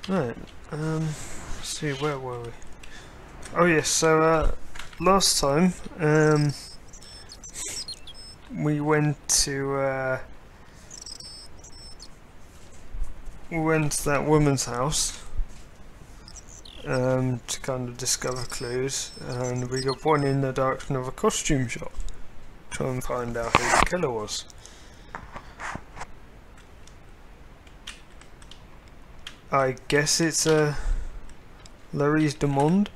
Right, let's see, where were we? Oh yes, so last time we went to that woman's house to kind of discover clues, and we got pointed in the direction of a costume shop. Try and find out who the killer was. I guess it's Larry's Demond.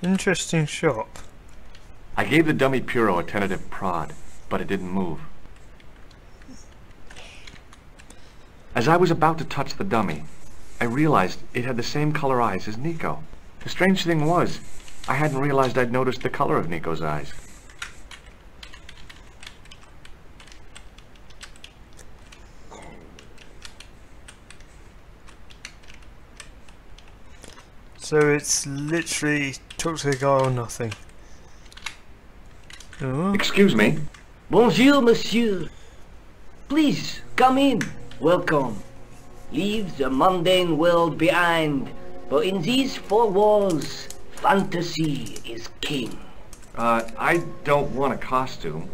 Interesting shop. I gave the dummy Puro a tentative prod, but it didn't move. As I was about to touch the dummy, I realized it had the same color eyes as Nico. The strange thing was, I hadn't realized I'd noticed the color of Nico's eyes. So it's literally talk to the guy or nothing. Oh. Excuse me. Bonjour, monsieur. Please, come in. Welcome. Leave the mundane world behind, for in these four walls, fantasy is king. I don't want a costume.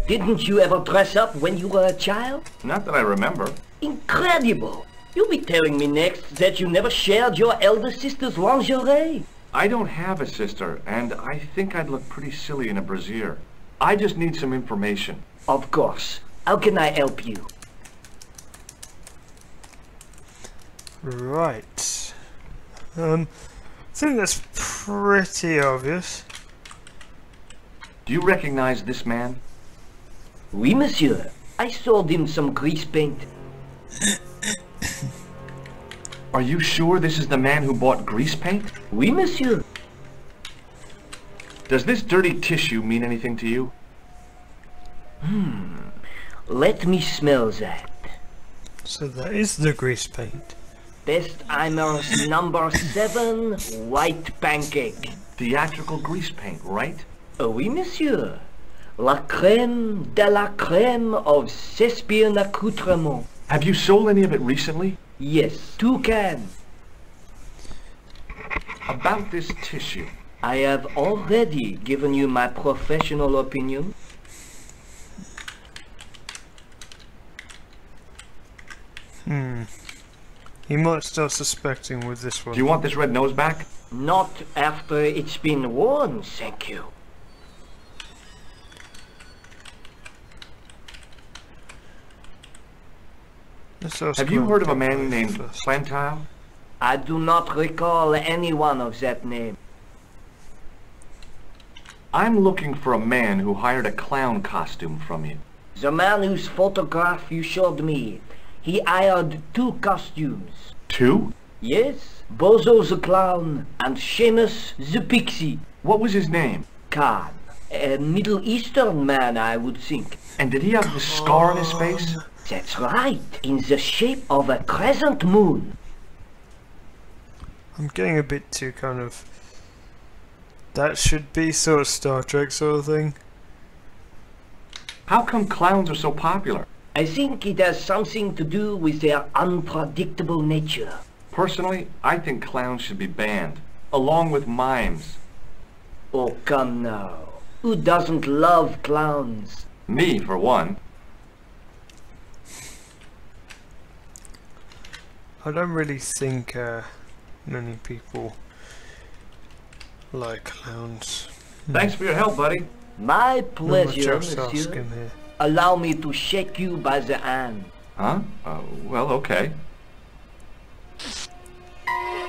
Didn't you ever dress up when you were a child? Not that I remember. Incredible! You'll be telling me next that you never shared your elder sister's lingerie. I don't have a sister, and I think I'd look pretty silly in a brassiere. I just need some information. Of course. How can I help you? Right. I think that's pretty obvious. Do you recognize this man? Oui, monsieur. I sold him some grease paint. Are you sure this is the man who bought grease paint? Oui, monsieur. Does this dirty tissue mean anything to you? Let me smell that. So that is the grease paint. Bestheimer's number 7 white pancake. Theatrical grease paint, right? Oui, monsieur. La crème de la crème of Thespian accoutrement. Have you sold any of it recently? Yes, 2 cans. About this tissue. I have already given you my professional opinion. He might start suspecting with this one. Do you want this red nose back? Not after it's been worn, thank you. Have you heard of a man named Plantile? I do not recall anyone of that name. I'm looking for a man who hired a clown costume from you. The man whose photograph you showed me, he hired 2 costumes. 2? Yes, Bozo the Clown and Seamus the Pixie. What was his name? Khan, a Middle Eastern man, I would think. And did he have the scar on his face? That's right, in the shape of a crescent moon. I'm getting a bit too kind of... That should be sort of Star Trek sort of thing. How come clowns are so popular? I think it has something to do with their unpredictable nature. Personally, I think clowns should be banned, along with mimes. Oh, come now. Who doesn't love clowns? Me, for one. I don't really think many people like clowns. Thanks for your help, buddy. My Not much pleasure, else to ask monsieur. him here. Allow me to shake you by the hand. Huh? Well, okay.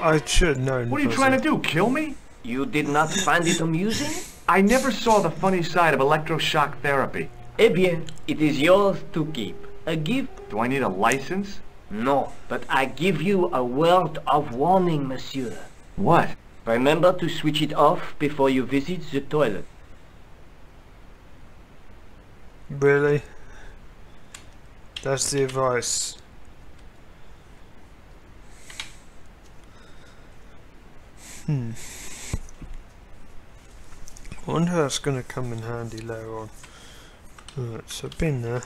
I should know. What are you trying to do, kill me? You did not find it amusing? I never saw the funny side of electroshock therapy. Eh bien, it is yours to keep. A gift? Do I need a license? No, but I give you a word of warning, monsieur. What? Remember to switch it off before you visit the toilet. Really? That's the advice. I wonder how it's going to come in handy later on. Right, so I've been there.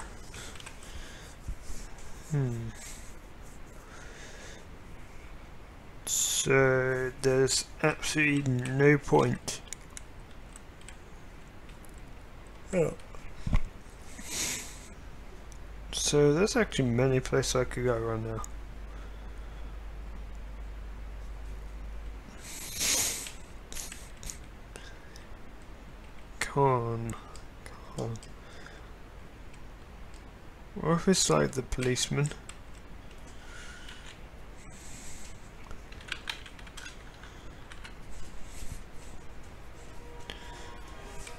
So there's absolutely no point. Oh. So there's actually many places I could go right now. Come on. What if it's like the policeman?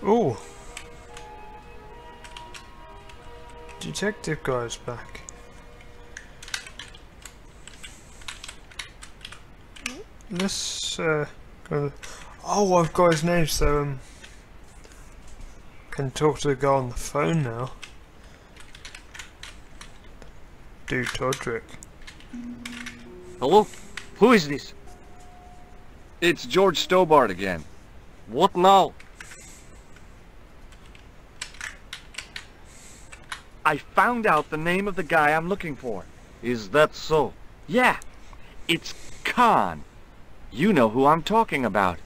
Oh! Detective guy's back. Let's go. Oh, I've got his name, so can talk to the guy on the phone now. Dude, Todrick. Hello? Who is this? It's George Stobart again. What now? I found out the name of the guy I'm looking for. Is that so? Yeah, it's Khan. You know who I'm talking about,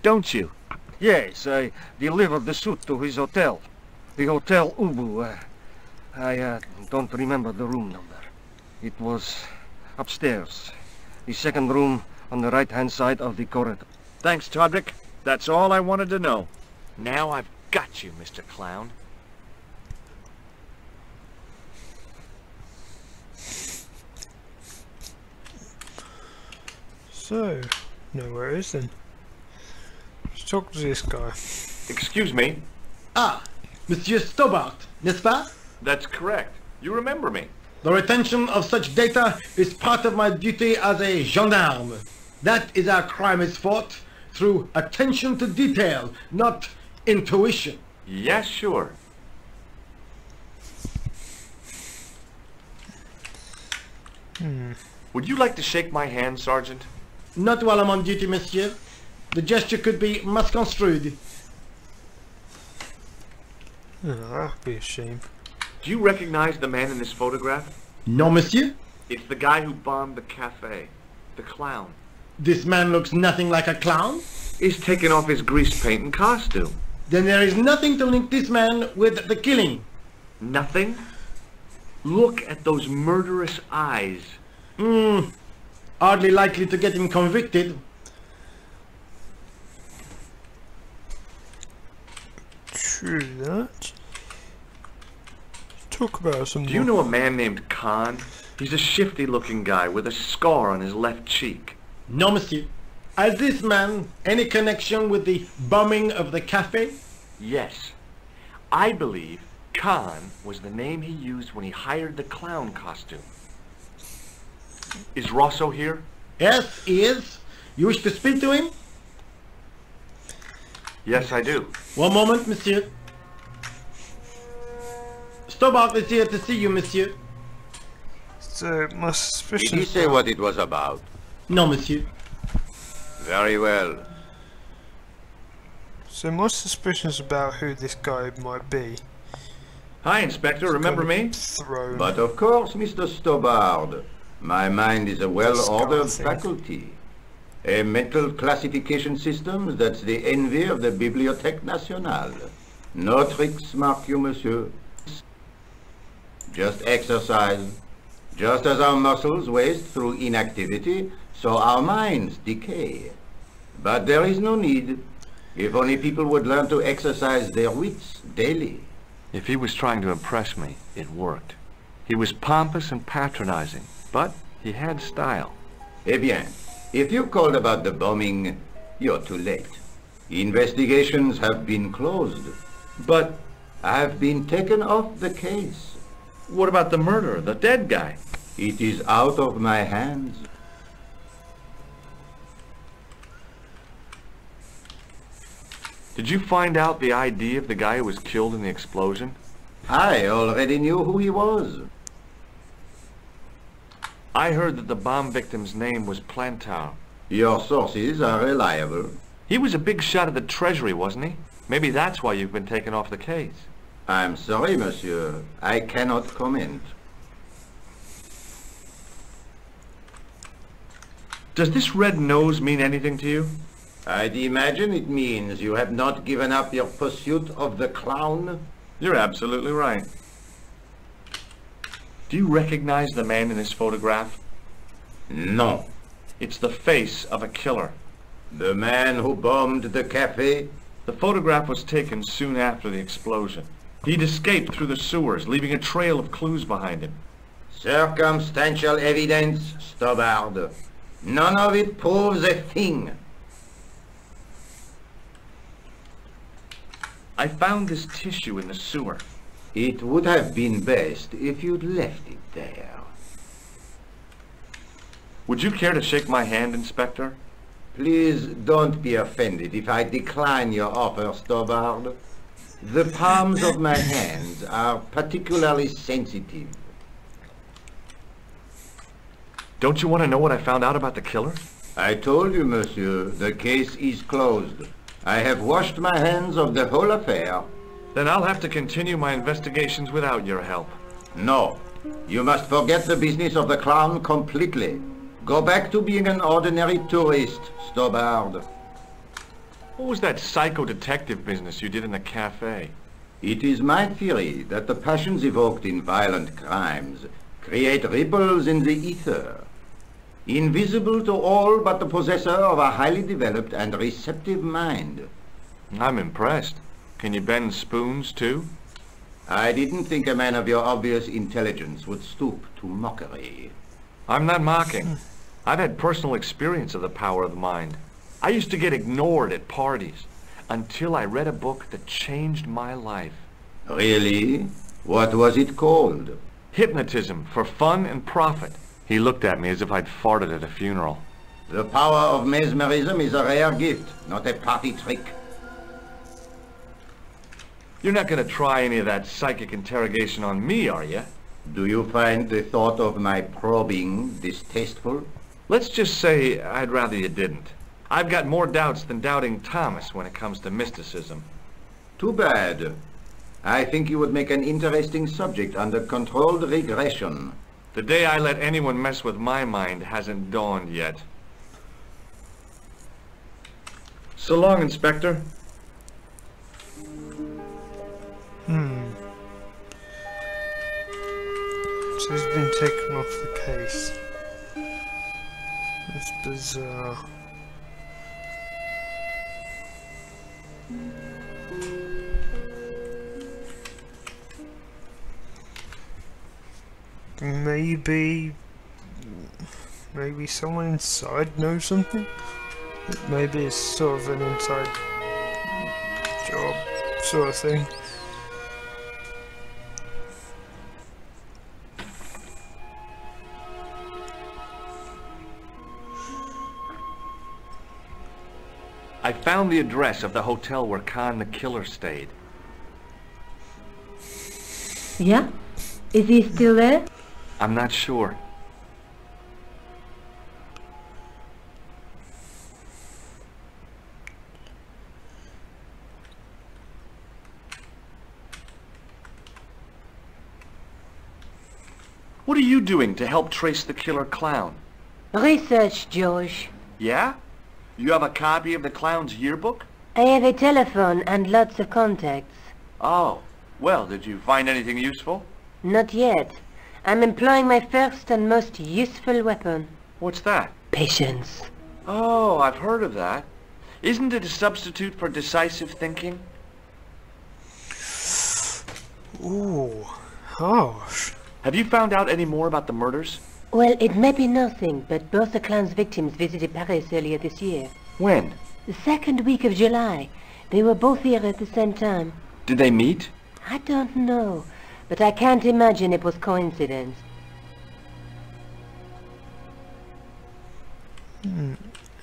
don't you? Yes, I delivered the suit to his hotel. The Hotel Ubu. I don't remember the room number. It was upstairs. The second room on the right-hand side of the corridor. Thanks, Todrick. That's all I wanted to know. Now I've got you, Mr. Clown. So, know where it is then. Let's talk to this guy. Excuse me? Ah, Monsieur Stobart, n'est-ce pas? That's correct. You remember me. The retention of such data is part of my duty as a gendarme. That is how crime is fought, through attention to detail, not intuition. Yes, sure. Would you like to shake my hand, Sergeant? Not while I'm on duty, monsieur. The gesture could be misconstrued. Oh, that'd be a shame. Do you recognize the man in this photograph? No, monsieur. It's the guy who bombed the cafe. The clown. This man looks nothing like a clown. He's taken off his grease paint and costume. Then there is nothing to link this man with the killing. Nothing? Look at those murderous eyes. Hardly likely to get him convicted. True that. Talk about some. Do you know a man named Khan? He's a shifty-looking guy with a scar on his left cheek. No, monsieur. Has this man any connection with the bombing of the cafe? Yes. I believe Khan was the name he used when he hired the clown costume. Is Rosso here? Yes, he is. You wish to speak to him? Yes, I do. One moment, monsieur. Stobart is here to see you, monsieur. So my suspicion. Did he say what it was about? No, monsieur. Very well. So my suspicions about who this guy might be. Hi, Inspector. Remember me? Thrown. But of course, Mr. Stobart. My mind is a well-ordered faculty. A mental classification system that's the envy of the Bibliothèque Nationale. No tricks, mark you, monsieur. Just exercise. Just as our muscles waste through inactivity, so our minds decay. But there is no need. If only people would learn to exercise their wits daily. If he was trying to impress me, it worked. He was pompous and patronizing, but he had style. Eh bien, if you called about the bombing, you're too late. Investigations have been closed, but I've been taken off the case. What about the murderer, the dead guy? It is out of my hands. Did you find out the ID of the guy who was killed in the explosion? I already knew who he was. I heard that the bomb victim's name was Plantar. Your sources are reliable. He was a big shot at the Treasury, wasn't he? Maybe that's why you've been taken off the case. I'm sorry, monsieur. I cannot comment. Does this red nose mean anything to you? I'd imagine it means you have not given up your pursuit of the clown. You're absolutely right. Do you recognize the man in this photograph? No. It's the face of a killer. The man who bombed the cafe? The photograph was taken soon after the explosion. He'd escaped through the sewers, leaving a trail of clues behind him. Circumstantial evidence, Stobbard. None of it proves a thing. I found this tissue in the sewer. It would have been best if you'd left it there. Would you care to shake my hand, Inspector? Please don't be offended if I decline your offer, Stobbard. The palms of my hands are particularly sensitive. Don't you want to know what I found out about the killer? I told you, monsieur, the case is closed. I have washed my hands of the whole affair. Then I'll have to continue my investigations without your help. No. You must forget the business of the clown completely. Go back to being an ordinary tourist, Stobbard. What was that psycho-detective business you did in the cafe? It is my theory that the passions evoked in violent crimes create ripples in the ether, invisible to all but the possessor of a highly developed and receptive mind. I'm impressed. Can you bend spoons, too? I didn't think a man of your obvious intelligence would stoop to mockery. I'm not mocking. I've had personal experience of the power of the mind. I used to get ignored at parties until I read a book that changed my life. Really? What was it called? Hypnotism for Fun and Profit. He looked at me as if I'd farted at a funeral. The power of mesmerism is a rare gift, not a party trick. You're not going to try any of that psychic interrogation on me, are you? Do you find the thought of my probing distasteful? Let's just say I'd rather you didn't. I've got more doubts than Doubting Thomas when it comes to mysticism. Too bad. I think you would make an interesting subject under controlled regression. The day I let anyone mess with my mind hasn't dawned yet. So long, Inspector. So he's been taken off the case. That's bizarre. Maybe someone inside knows something? Maybe it's sort of an inside job sort of thing. I found the address of the hotel where Khan the killer stayed. Yeah? Is he still there? I'm not sure. What are you doing to help trace the killer clown? Research, George. Yeah? You have a copy of the clown's yearbook? I have a telephone and lots of contacts. Oh, well, did you find anything useful? Not yet. I'm employing my first and most useful weapon. What's that? Patience. Oh, I've heard of that. Isn't it a substitute for decisive thinking? Ooh, harsh. Have you found out any more about the murders? Well, it may be nothing, but both the clown's victims visited Paris earlier this year. When? The second week of July. They were both here at the same time. Did they meet? I don't know, but I can't imagine it was coincidence.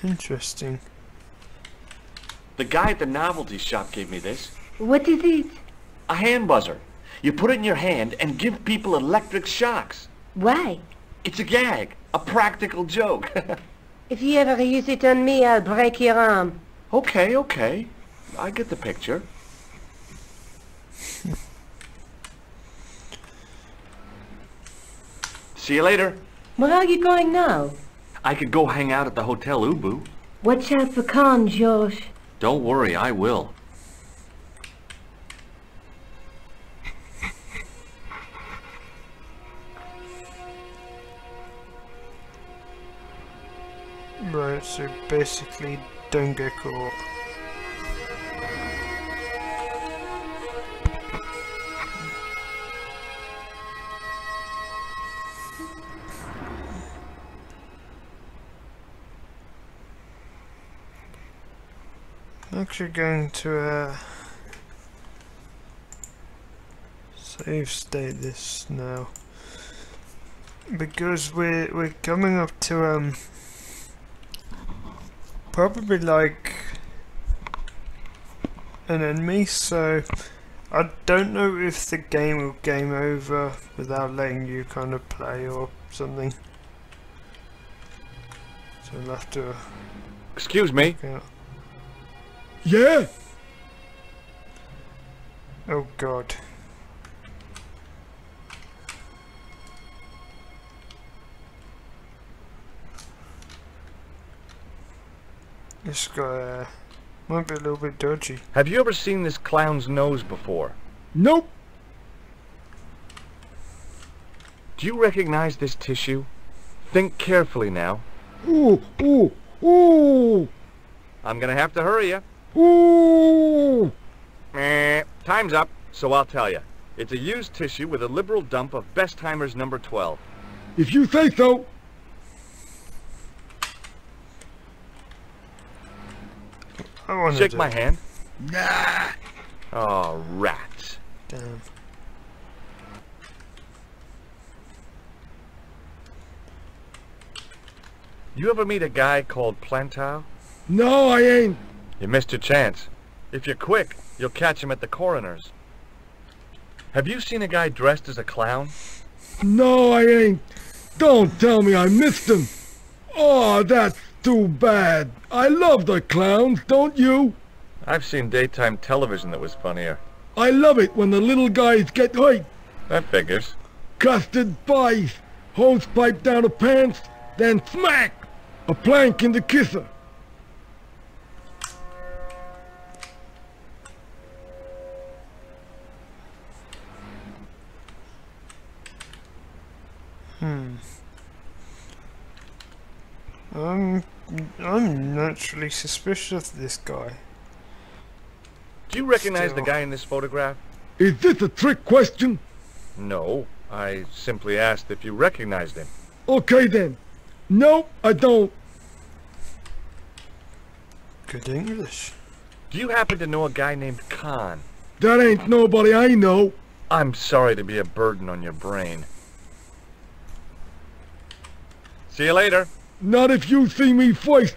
Interesting. The guy at the novelty shop gave me this. What is it? A hand buzzer. You put it in your hand and give people electric shocks. Why? It's a gag. A practical joke. If you ever use it on me, I'll break your arm. Okay, okay. I get the picture. See you later. Where are you going now? I could go hang out at the Hotel Ubu. Watch out for Khan, George. Don't worry, I will. Right, so basically don't get caught. I'm actually going to save state this now because we're coming up to probably like an enemy, so I don't know if the game will game over without letting you kind of play or something. So I'll have to. Excuse me. Yeah? Oh God. This guy might be a little bit dodgy. Have you ever seen this clown's nose before? Nope. Do you recognize this tissue? Think carefully now. Ooh, ooh, ooh, I'm gonna have to hurry you. ooh. Time's up, so I'll tell you. It's a used tissue with a liberal dump of Bestheimer's number 12. If you say so. I want Shake to my hand. Nah. Oh, rats. Damn. You ever meet a guy called Plantow? No, I ain't. You missed your chance. If you're quick, you'll catch him at the coroner's. Have you seen a guy dressed as a clown? No, I ain't. Don't tell me I missed him. Oh, that's too bad. I love the clowns, don't you? I've seen daytime television that was funnier. I love it when the little guys get hurt. That figures. Custard pies, hose pipe down the pants, then smack! A plank in the kisser. I'm naturally suspicious of this guy. Do you recognize the Still. guy in this photograph? Is this a trick question? No. I simply asked if you recognized him. Okay then. No, I don't. Good English. Do you happen to know a guy named Khan? That ain't nobody I know. I'm sorry to be a burden on your brain. See you later. Not if you see me first.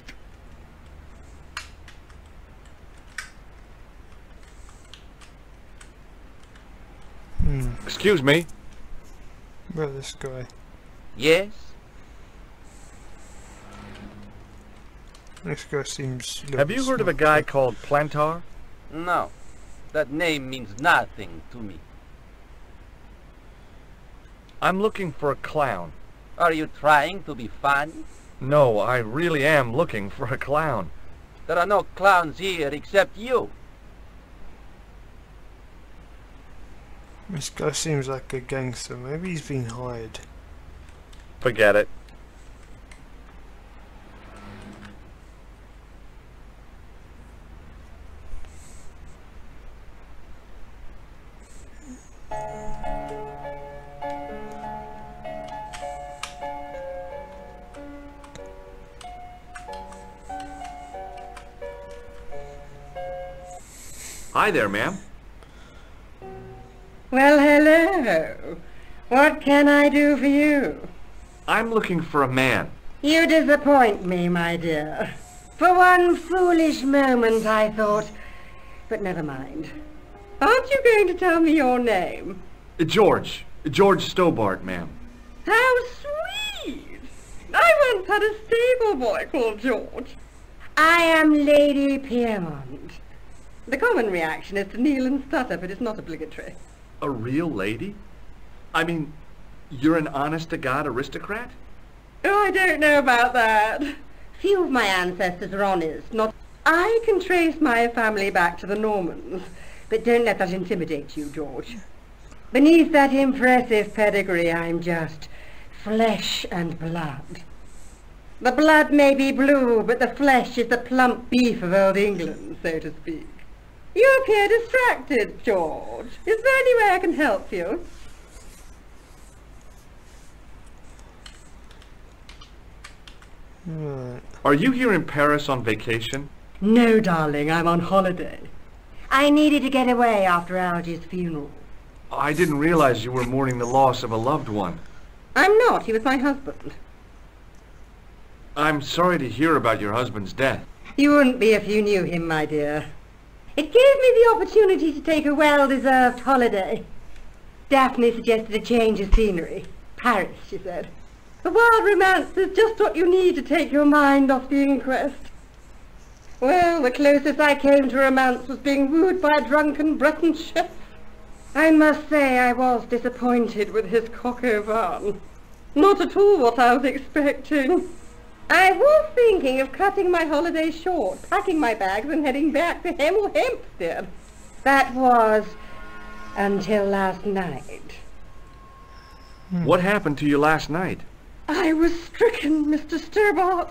Excuse me. Where this guy? Yes? This guy seems. Have you heard of a guy called Plantar? No. That name means nothing to me. I'm looking for a clown. Are you trying to be funny? No, I really am looking for a clown. There are no clowns here except you. This guy seems like a gangster. Maybe he's been hired. Forget it. Hi there, ma'am. Well, hello. What can I do for you? I'm looking for a man. You disappoint me, my dear. For one foolish moment I thought... But never mind. Aren't you going to tell me your name? George. George Stobart, ma'am. How once had a stable boy called George. I am Lady Piermont. The common reaction is to kneel and stutter, but it's not obligatory. A real lady? I mean, you're an honest-to-God aristocrat? Oh, I don't know about that. Few of my ancestors are honest, not... I can trace my family back to the Normans, but don't let that intimidate you, George. Beneath that impressive pedigree, I'm just flesh and blood. The blood may be blue, but the flesh is the plump beef of old England, so to speak. You appear distracted, George. Is there any way I can help you? Right. Are you here in Paris on vacation? No, darling, I'm on holiday. I needed to get away after Algy's funeral. I didn't realize you were mourning the loss of a loved one. I'm not. He was my husband. I'm sorry to hear about your husband's death. You wouldn't be if you knew him, my dear. It gave me the opportunity to take a well-deserved holiday. Daphne suggested a change of scenery. Paris, she said. A wild romance is just what you need to take your mind off the inquest. Well, the closest I came to romance was being wooed by a drunken Breton chef. I must say I was disappointed with his coq au vin. Not at all what I was expecting. I was thinking of cutting my holiday short, packing my bags and heading back to Hempstead. That was until last night. What happened to you last night? I was stricken, Mr. Stobart.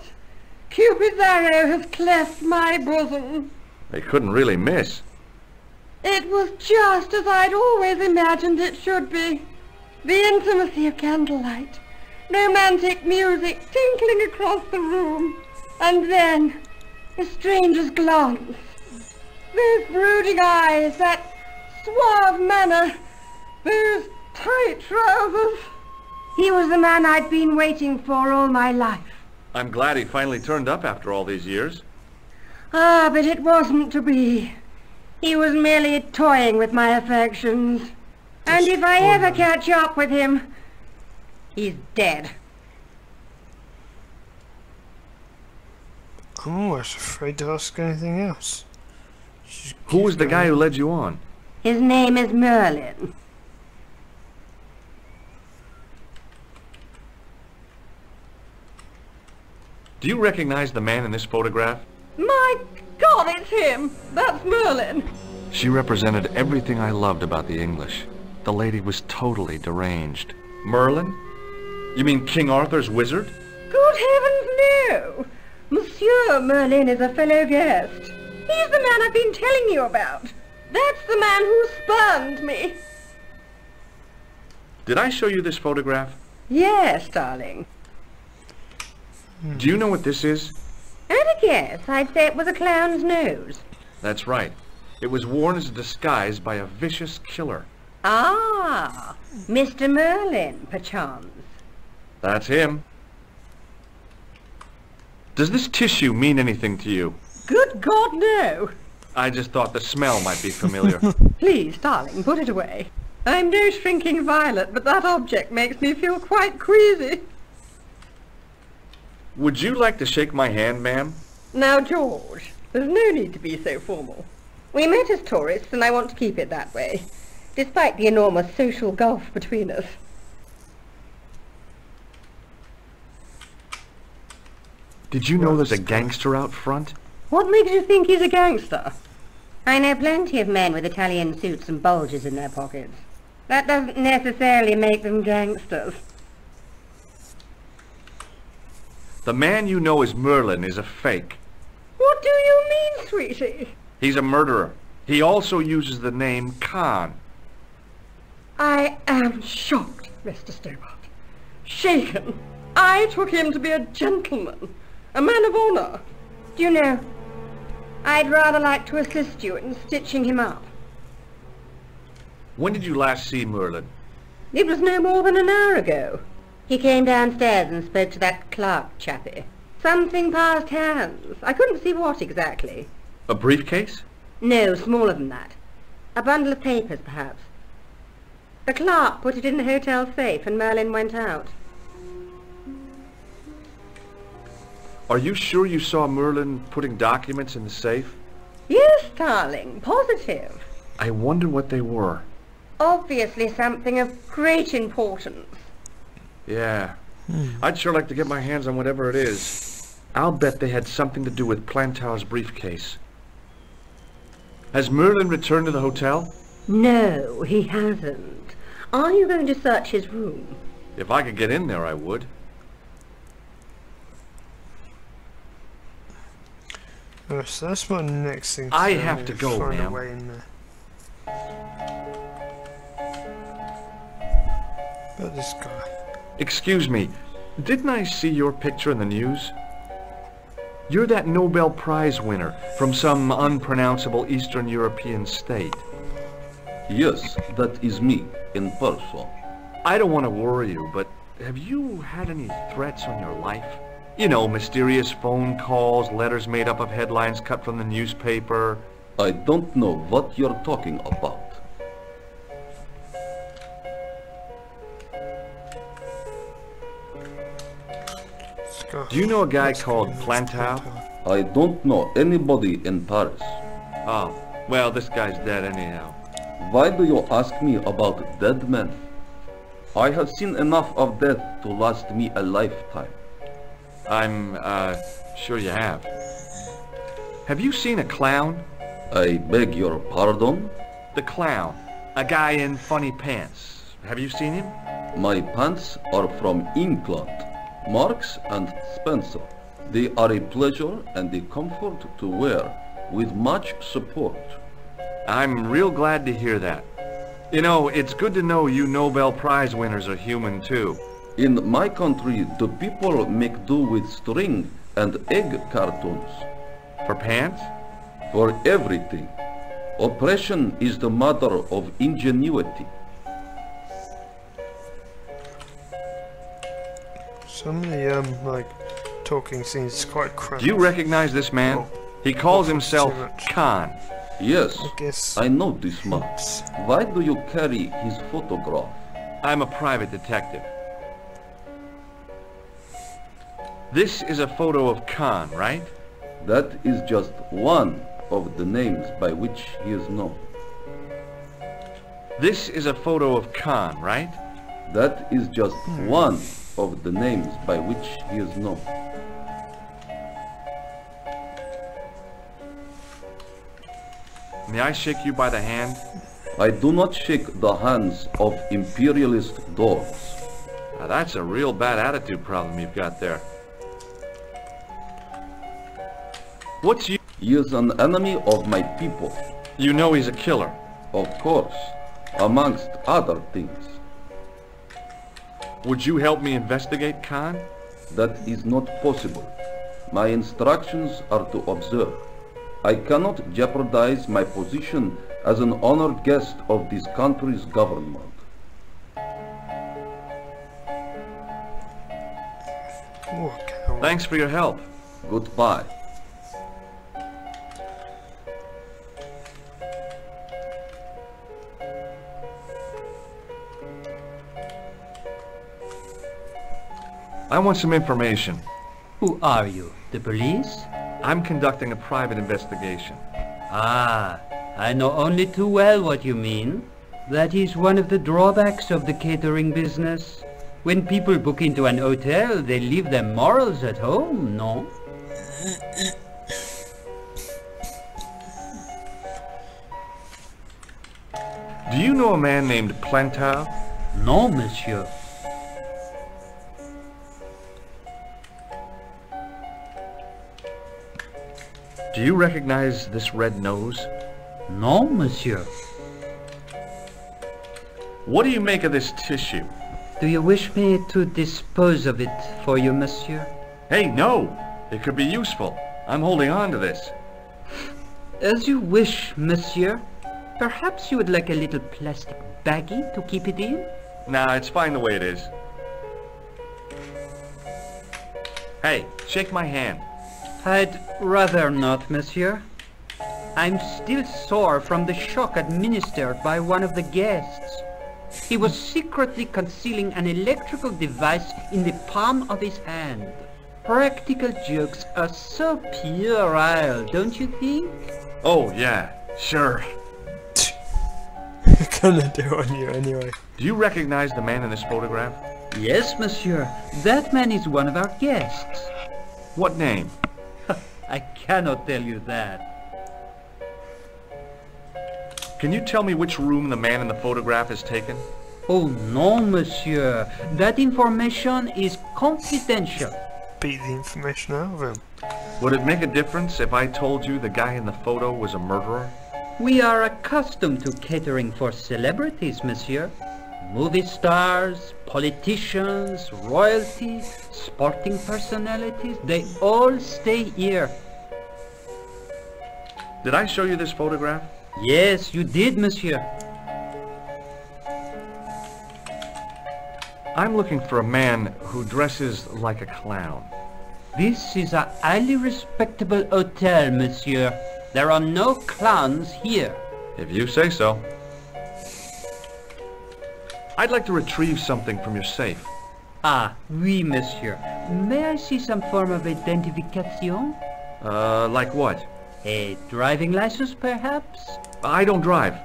Cupid's arrow has cleft my bosom. They couldn't really miss. It was just as I'd always imagined it should be. The intimacy of candlelight, romantic music tinkling across the room, and then a stranger's glance. Those brooding eyes, that suave manner, those tight trousers. He was the man I'd been waiting for all my life. I'm glad he finally turned up after all these years. Ah, but it wasn't to be. He was merely toying with my affections. And if I ever catch up with him, he's dead. I'm almost afraid to ask anything else. Who was the guy who led you on? His name is Merlin. Do you recognize the man in this photograph? My God, it's him! That's Merlin! She represented everything I loved about the English. The lady was totally deranged. Merlin? You mean King Arthur's wizard? Good heavens, no! Monsieur Merlin is a fellow guest. He's the man I've been telling you about. That's the man who spurned me. Did I show you this photograph? Yes, darling. Do you know what this is? At a guess, I'd say it was a clown's nose. That's right. It was worn as a disguise by a vicious killer. Ah, Mr. Merlin, perchance. That's him. Does this tissue mean anything to you? Good God, no. I just thought the smell might be familiar. Please, darling, put it away. I'm no shrinking violet, but that object makes me feel quite queasy. Would you like to shake my hand, ma'am? Now, George, there's no need to be so formal. We met as tourists, and I want to keep it that way, despite the enormous social gulf between us. Did you know there's a gangster out front? What makes you think he's a gangster? I know plenty of men with Italian suits and bulges in their pockets. That doesn't necessarily make them gangsters. The man you know as Merlin is a fake. What do you mean, sweetie? He's a murderer. He also uses the name Khan. I am shocked, Mr. Stobart. Shaken. I took him to be a gentleman, a man of honor. Do you know, I'd rather like to assist you in stitching him up. When did you last see Merlin? It was no more than an hour ago. He came downstairs and spoke to that clerk chappie. Something passed hands. I couldn't see what exactly. A briefcase? No, smaller than that. A bundle of papers, perhaps. The clerk put it in the hotel safe and Merlin went out. Are you sure you saw Merlin putting documents in the safe? Yes, darling, positive. I wonder what they were. Obviously something of great importance. Yeah. I'd sure like to get my hands on whatever it is. I'll bet they had something to do with Plantow's briefcase. Has Merlin returned to the hotel? No, he hasn't. Are you going to search his room? If I could get in there, I would. So that's my next thing. I have to go, find a ma'am. way in there. About this guy. Excuse me, didn't I see your picture in the news? You're that Nobel Prize winner from some unpronounceable Eastern European state. Yes, that is me, in person. I don't want to worry you, but have you had any threats on your life? You know, mysterious phone calls, letters made up of headlines cut from the newspaper. I don't know what you're talking about. Let's go. Do you know a guy Let's called go. Plantow? I don't know anybody in Paris. Oh, well, this guy's dead anyhow. Why do you ask me about dead men? I have seen enough of death to last me a lifetime. I'm, sure you have. Have you seen a clown? I beg your pardon? The clown. A guy in funny pants. Have you seen him? My pants are from England, Marks and Spencer. They are a pleasure and a comfort to wear, with much support. I'm real glad to hear that. You know, it's good to know you Nobel Prize winners are human too. In my country, the people make do with string and egg cartoons. For pants? For everything. Oppression is the mother of ingenuity. Some of the like talking scenes is quite cramped. Do you recognize this man? Oh, He calls too himself much. Khan. Yes, I guess. I know this man. Oops. Why do you carry his photograph? I'm a private detective. This is a photo of Khan, right? That is just one of the names by which he is known. This is a photo of Khan, right? That is just one of the names by which he is known. May I shake you by the hand? I do not shake the hands of imperialist dogs. Now that's a real bad attitude problem you've got there. What's you? He is an enemy of my people, You know he's a killer. of course, amongst other things. Would you help me investigate Khan? That is not possible. My instructions are to observe. I cannot jeopardize my position as an honored guest of this country's government. Oh, okay. Thanks for your help. Goodbye. I want some information. Who are you? The police? I'm conducting a private investigation. Ah, I know only too well what you mean. That is one of the drawbacks of the catering business. When people book into an hotel, they leave their morals at home, no? Do you know a man named Plantow? No, monsieur. Do you recognize this red nose? No, monsieur. What do you make of this tissue? Do you wish me to dispose of it for you, monsieur? Hey, no! It could be useful. I'm holding on to this. As you wish, monsieur. Perhaps you would like a little plastic baggie to keep it in? Nah, it's fine the way it is. Hey, shake my hand. I'd rather not, monsieur. I'm still sore from the shock administered by one of the guests. He was secretly concealing an electrical device in the palm of his hand. Practical jokes are so puerile, don't you think? Oh, yeah, sure. Gonna do it on you anyway. Do you recognize the man in this photograph? Yes, monsieur. That man is one of our guests. What name? I cannot tell you that. Can you tell me which room the man in the photograph has taken? Oh, no, monsieur. That information is confidential. Beat the information out of him. Would it make a difference if I told you the guy in the photo was a murderer? We are accustomed to catering for celebrities, monsieur. Movie stars, politicians, royalty, sporting personalities, they all stay here. Did I show you this photograph? Yes, you did, monsieur. I'm looking for a man who dresses like a clown. This is a highly respectable hotel, monsieur. There are no clowns here. If you say so. I'd like to retrieve something from your safe. Ah, oui, monsieur. May I see some form of identification? Like what? A driving license, perhaps? I don't drive.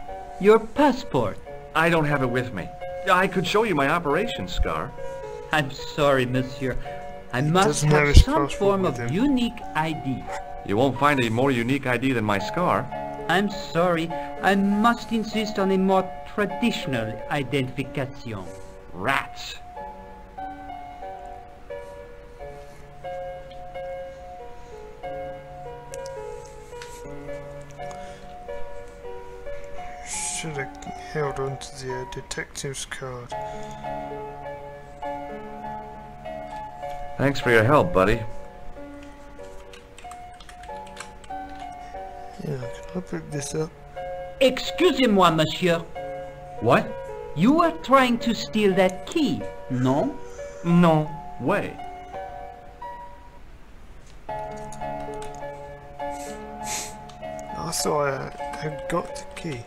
Your passport? I don't have it with me. I could show you my operation scar. I'm sorry, monsieur. I must doesn't have have his some passport form with of him. unique ID. You won't find a more unique ID than my scar. I'm sorry. I must insist on a more traditional identification. Rats. Should have held on to the detective's card. Thanks for your help, buddy. Yeah, can I pick this up? Excusez-moi, monsieur. What? You were trying to steal that key, no? No way. I thought I had got the key.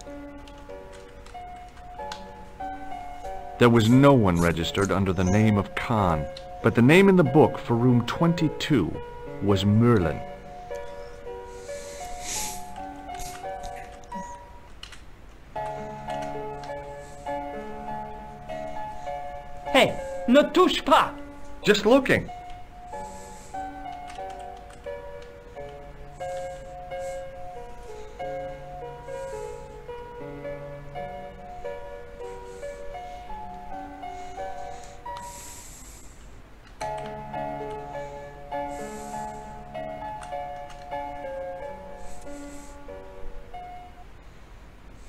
There was no one registered under the name of Khan, but the name in the book for room 22 was Merlin. Hey, ne touche pas! Just looking.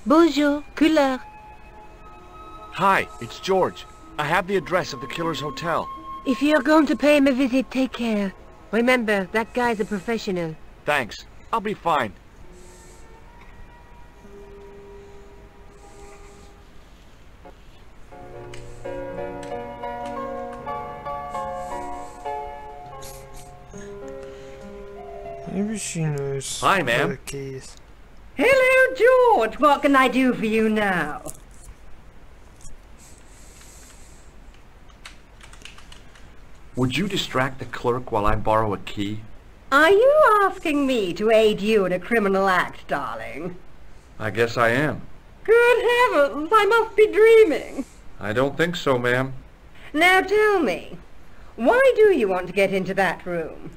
Bonjour, couleur. Hi, it's George. I have the address of the killer's hotel. If you're going to pay him a visit, take care. Remember, that guy's a professional. Thanks. I'll be fine. Maybe she knows Hi, ma'am. where the key is. Hello, George. What can I do for you now? Would you distract the clerk while I borrow a key? Are you asking me to aid you in a criminal act, darling? I guess I am. Good heavens, I must be dreaming. I don't think so, ma'am. Now tell me, why do you want to get into that room?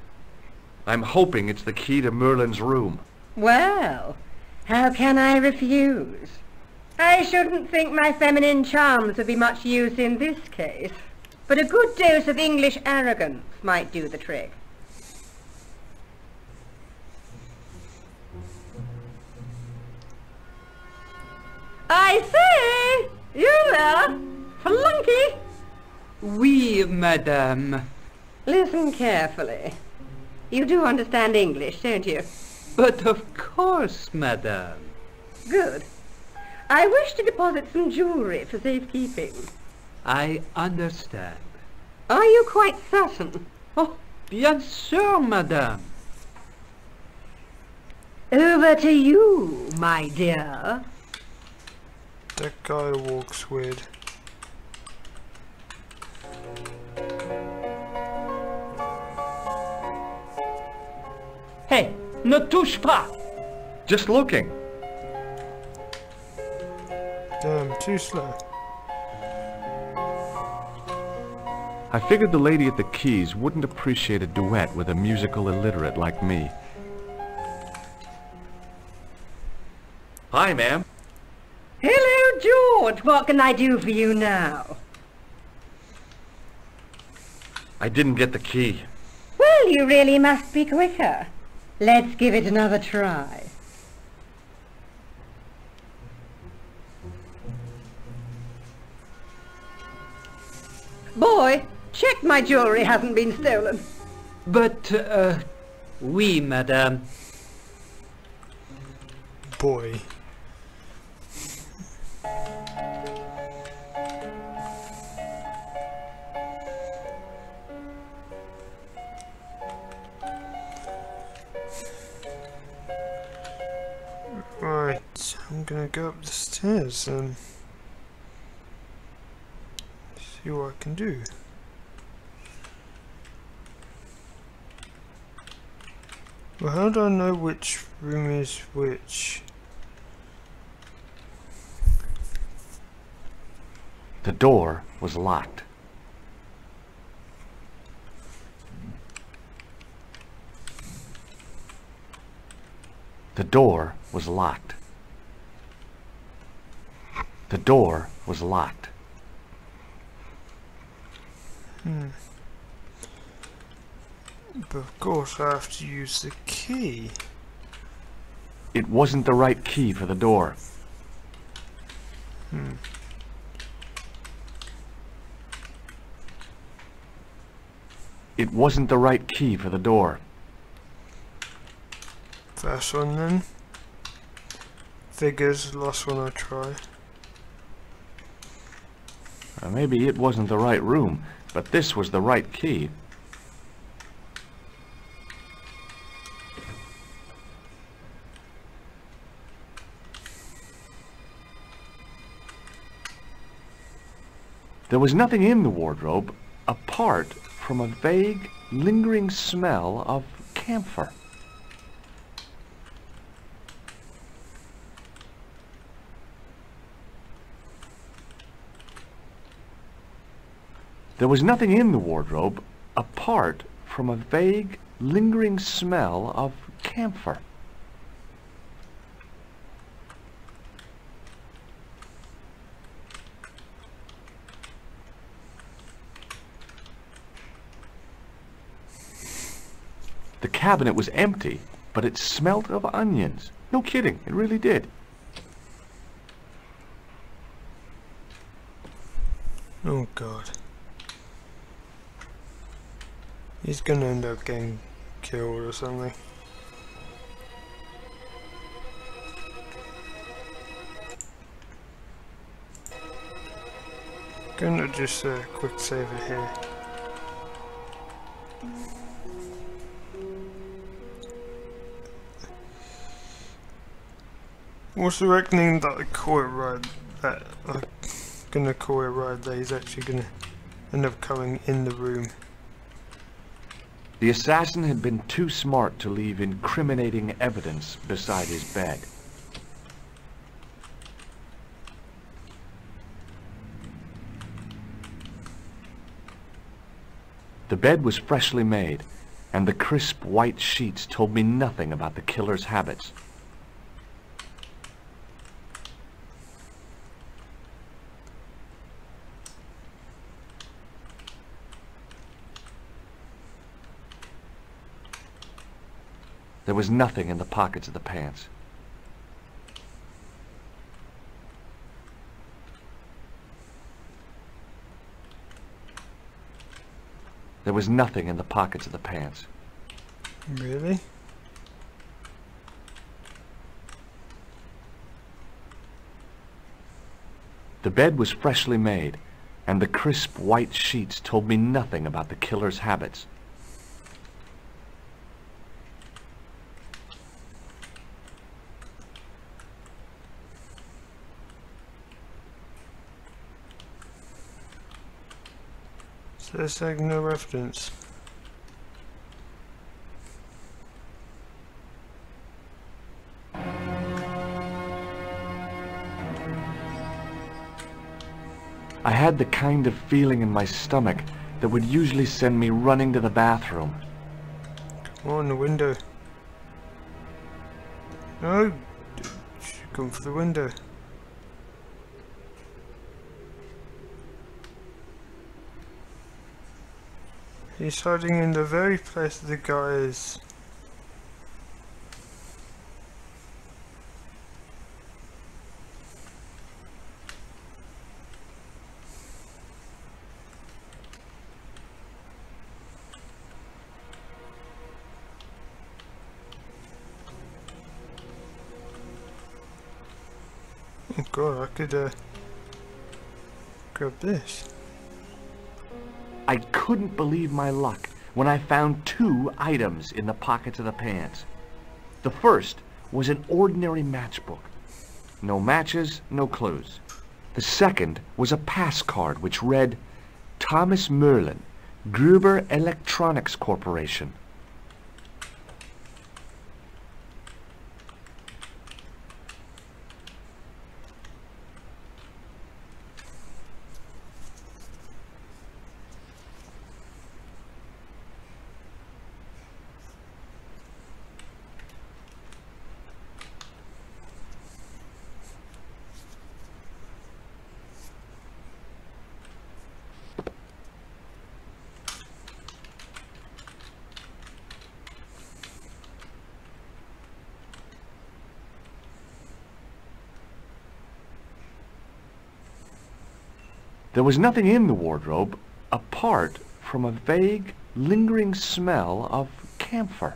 I'm hoping it's the key to Merlin's room. Well, how can I refuse? I shouldn't think my feminine charms would be much use in this case, but a good dose of English arrogance might do the trick. I say! You there! Flunky! Oui, madame. Listen carefully. You do understand English, don't you? But of course, madame. Good. I wish to deposit some jewellery for safekeeping. I understand. Are you quite certain? Oh, bien sûr, madame. Over to you, my dear. That guy walks weird. Hey, ne touche pas! Just looking. Damn, too slow. I figured the lady at the keys wouldn't appreciate a duet with a musical illiterate like me. Hi, ma'am. Hello, George. What can I do for you now? I didn't get the key. Well, you really must be quicker. Let's give it another try. Boy, check my jewelry hasn't been stolen. But, oui, madame. Boy. Right, I'm gonna go up the stairs and see what I can do. Well, how do I know which room is which? The door was locked. The door was locked. The door was locked. But of course I have to use the key. It wasn't the right key for the door. It wasn't the right key for the door. First one then. Figures, last one I try. Maybe it wasn't the right room, but this was the right key. There was nothing in the wardrobe apart from a vague, lingering smell of camphor. There was nothing in the wardrobe apart from a vague, lingering smell of camphor. The cabinet was empty, but it smelt of onions. No kidding, it really did. Oh God. He's gonna end up getting killed or something. Gonna just quick save it here. What's the reckoning that I call it right? That I'm gonna call it right that he's actually gonna end up coming in the room. The assassin had been too smart to leave incriminating evidence beside his bed. The bed was freshly made, and the crisp white sheets told me nothing about the killer's habits. There was nothing in the pockets of the pants. There was nothing in the pockets of the pants. Really? The bed was freshly made, and the crisp white sheets told me nothing about the killer's habits. There's like no evidence. I had the kind of feeling in my stomach that would usually send me running to the bathroom. Come on, the window. No! Come for the window. He's hiding in the very place the guy is. Oh god, I could grab this. I couldn't believe my luck when I found 2 items in the pockets of the pants. The first was an ordinary matchbook. No matches, no clues. The second was a pass card which read, Thomas Merlin, Gruber Electronics Corporation. There was nothing in the wardrobe apart from a vague, lingering smell of camphor.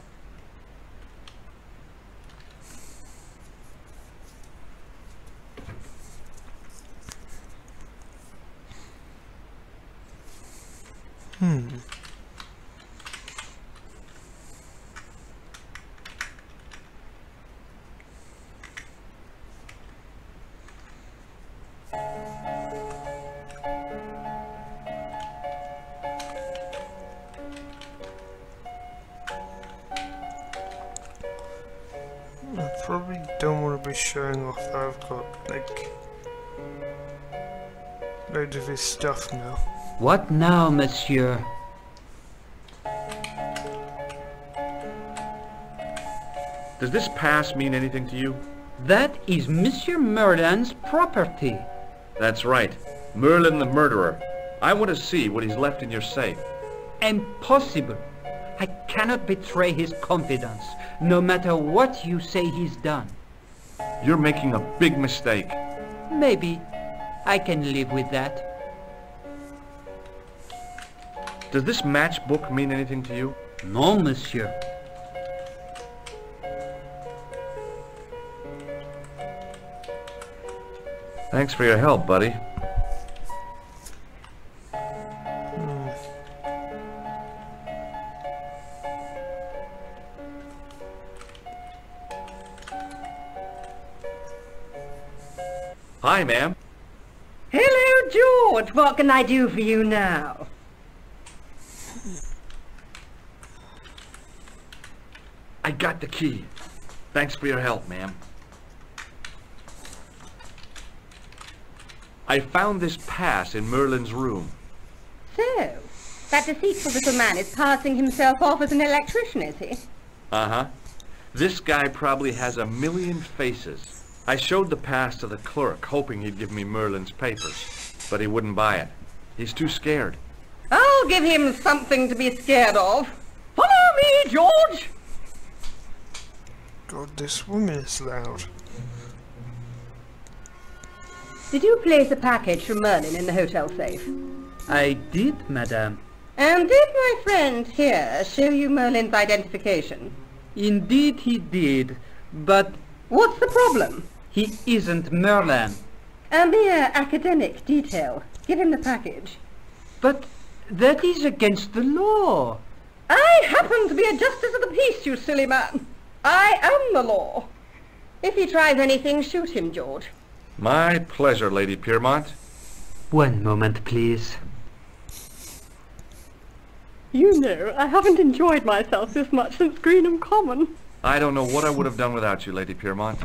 I probably don't want to be showing off that I've got, like, loads of his stuff now. What now, monsieur? Does this pass mean anything to you? That is Monsieur Merlin's property. That's right. Merlin the murderer. I want to see what he's left in your safe. Impossible. I cannot betray his confidence, no matter what you say he's done. You're making a big mistake. Maybe. I can live with that. Does this matchbook mean anything to you? No, monsieur. Thanks for your help, buddy. Hi, ma'am. Hello, George. What can I do for you now? I got the key. Thanks for your help, ma'am. I found this pass in Merlin's room. So, that deceitful little man is passing himself off as an electrician, is he? Uh-huh. This guy probably has a million faces. I showed the pass to the clerk, hoping he'd give me Merlin's papers, but he wouldn't buy it. He's too scared. I'll give him something to be scared of. Follow me, George! God, this woman is loud. Did you place a package from Merlin in the hotel safe? I did, madame. And did my friend here show you Merlin's identification? Indeed he did, but What's the problem? he isn't Merlin. A mere academic detail. Give him the package. But that is against the law. I happen to be a justice of the peace, you silly man. I am the law. If he tries anything, shoot him, George. My pleasure, Lady Piermont. One moment, please. You know, I haven't enjoyed myself this much since Greenham Common. I don't know what I would have done without you, Lady Piermont.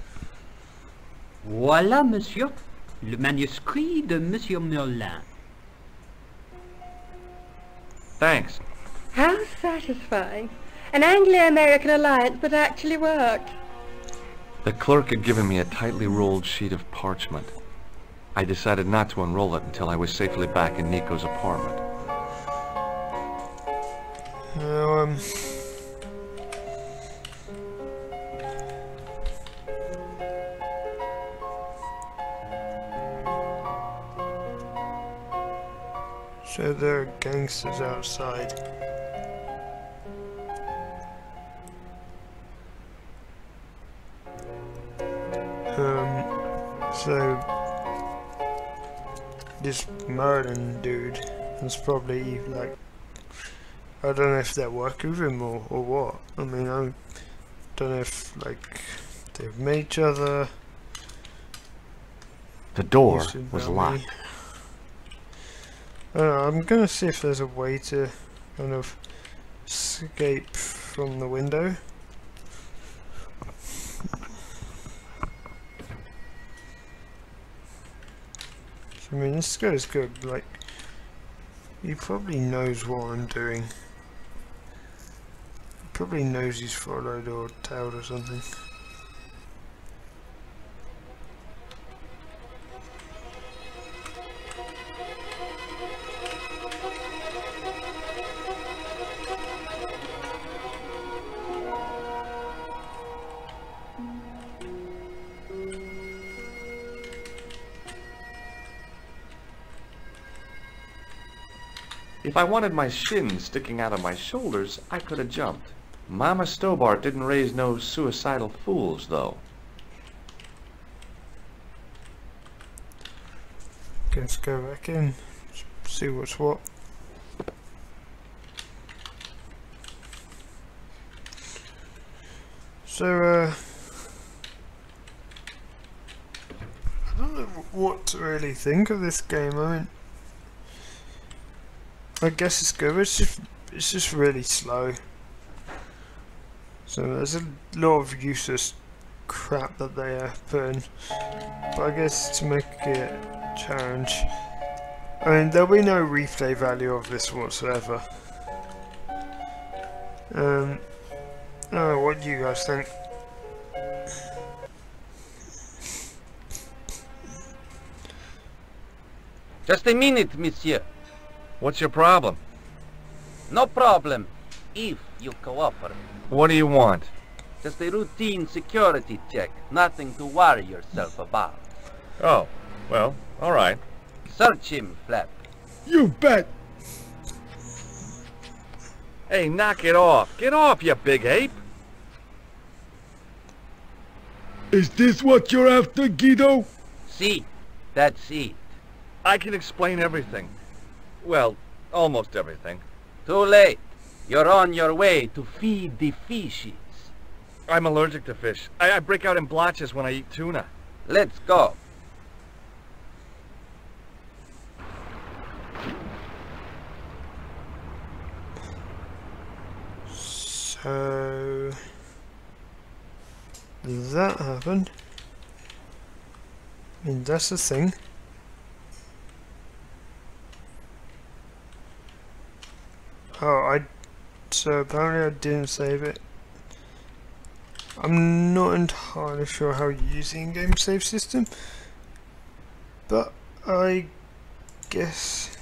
Voilà, monsieur. Le manuscrit de Monsieur Merlin. Thanks. How satisfying. An Anglo-American alliance that actually worked. The clerk had given me a tightly rolled sheet of parchment. I decided not to unroll it until I was safely back in Nico's apartment. Now, so there are gangsters outside. So this Merlin dude is probably like, I don't know if they're working with him or what. I mean, I don't know if like they've met each other. The door was locked. I don't know, I'm gonna see if there's a way to kind of escape from the window. I mean, this guy's good, like, he probably knows what I'm doing. He probably knows he's followed or tailed or something. If I wanted my shins sticking out of my shoulders, I could have jumped. Mama Stobart didn't raise no suicidal fools, though. Let's go back in, see what's what. So, I don't know what to really think of this game. I mean, I guess it's good. It's just really slow. So there's a lot of useless crap that they are putting. But I guess to make it a challenge, I mean, there'll be no replay value of this whatsoever. I don't know, what do you guys think? Just a minute, monsieur. What's your problem? No problem, if you cooperate. What do you want? Just a routine security check. Nothing to worry yourself about. Oh, well, all right. Search him, Flap. You bet! Hey, knock it off. Get off, you big ape. Is this what you're after, Guido? See, that's it. I can explain everything. Well, almost everything. Too late. You're on your way to feed the feeshees. I'm allergic to fish. I break out in blotches when I eat tuna. Let's go. So that happened. I mean, that's the thing. Oh, so apparently I didn't save it. I'm not entirely sure how you use the in-game save system, but I guess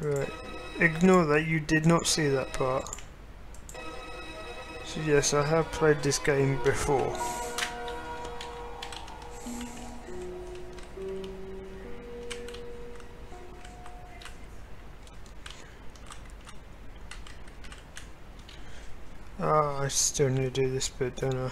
right, ignore that, you did not see that part. So yes, I have played this game before. I still need to do this bit, don't I?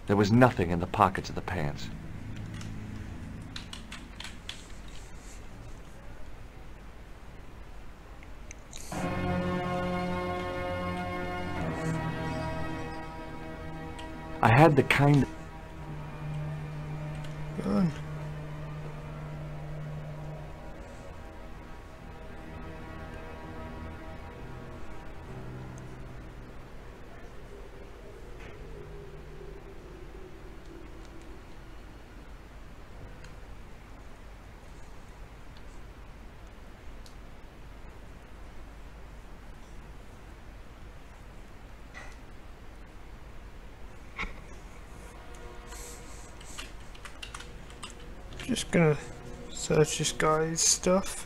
There was nothing in the pockets of the pants. had the kind... Go on. Just gonna search this guy's stuff.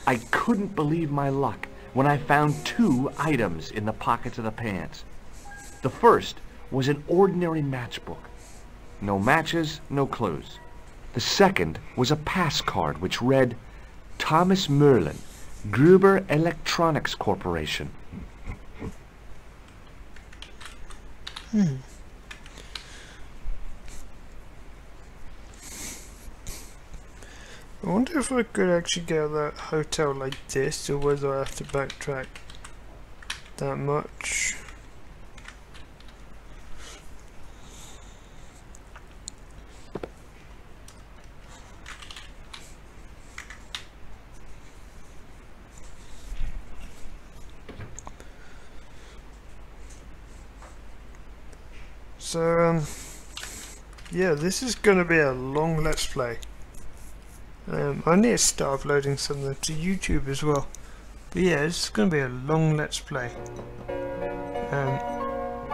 I couldn't believe my luck when I found 2 items in the pockets of the pants. The first was an ordinary matchbook. No matches, no clues. The second was a pass card which read, Thomas Merlin, Gruber Electronics Corporation. I wonder if I could actually get out that hotel like this, or whether I have to backtrack that much. So, yeah, this is going to be a long Let's Play. I need to start uploading some of them to YouTube as well. But yeah, it's going to be a long Let's Play.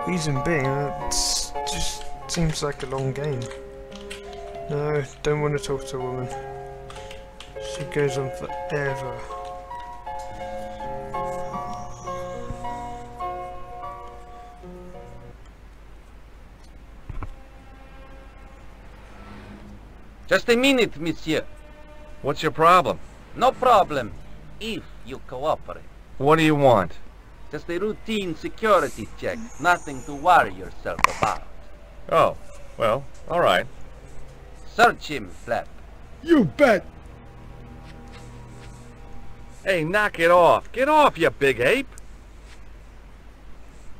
Reason being, it just seems like a long game. No, don't want to talk to a woman. She goes on forever. Just a minute, monsieur. What's your problem? No problem, if you cooperate. What do you want? Just a routine security check, nothing to worry yourself about. Oh, well, all right. Search him, Flap. You bet! Hey, knock it off. Get off, you big ape.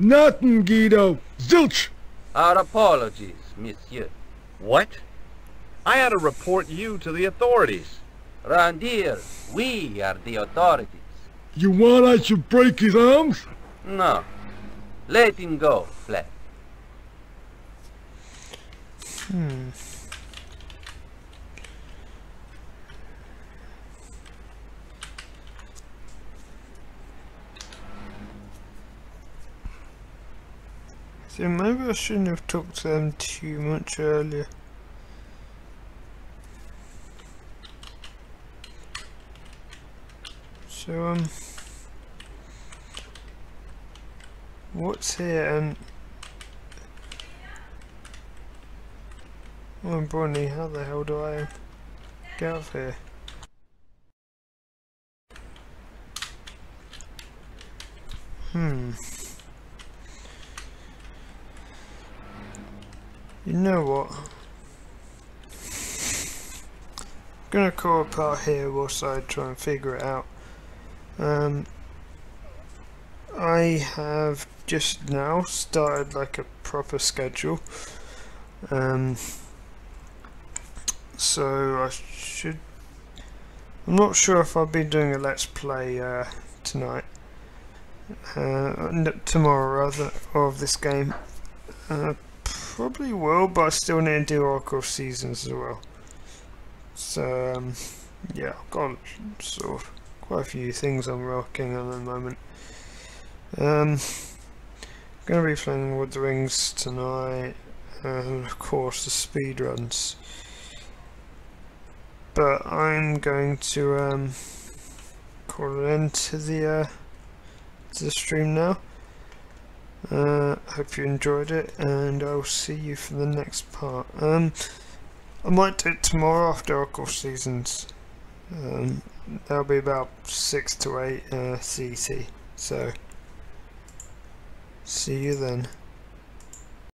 Nothing, Guido. Zilch! Our apologies, monsieur. What? I had to report you to the authorities. Round here, we are the authorities. You want I should break his arms? No. Let him go, Flap. So maybe I shouldn't have talked to them too much earlier. So what's here? And oh, Bonnie, how the hell do I get out of here? You know what? I'm gonna call apart here whilst I try and figure it out. I have just now started like a proper schedule, so I should... I'm not sure if I'll be doing a Let's Play tonight, tomorrow rather, of this game. Probably will, but I still need to do Oracle Seasons as well. So yeah, I've got sort of quite a few things I'm working on at the moment. Gonna be playing Lord of the Rings tonight, and of course the speed runs. But I'm going to call an end to the stream now. Hope you enjoyed it, and I'll see you for the next part. I might do it tomorrow after Oracle Seasons. That'll be about 6 to 8 CET. So see you then.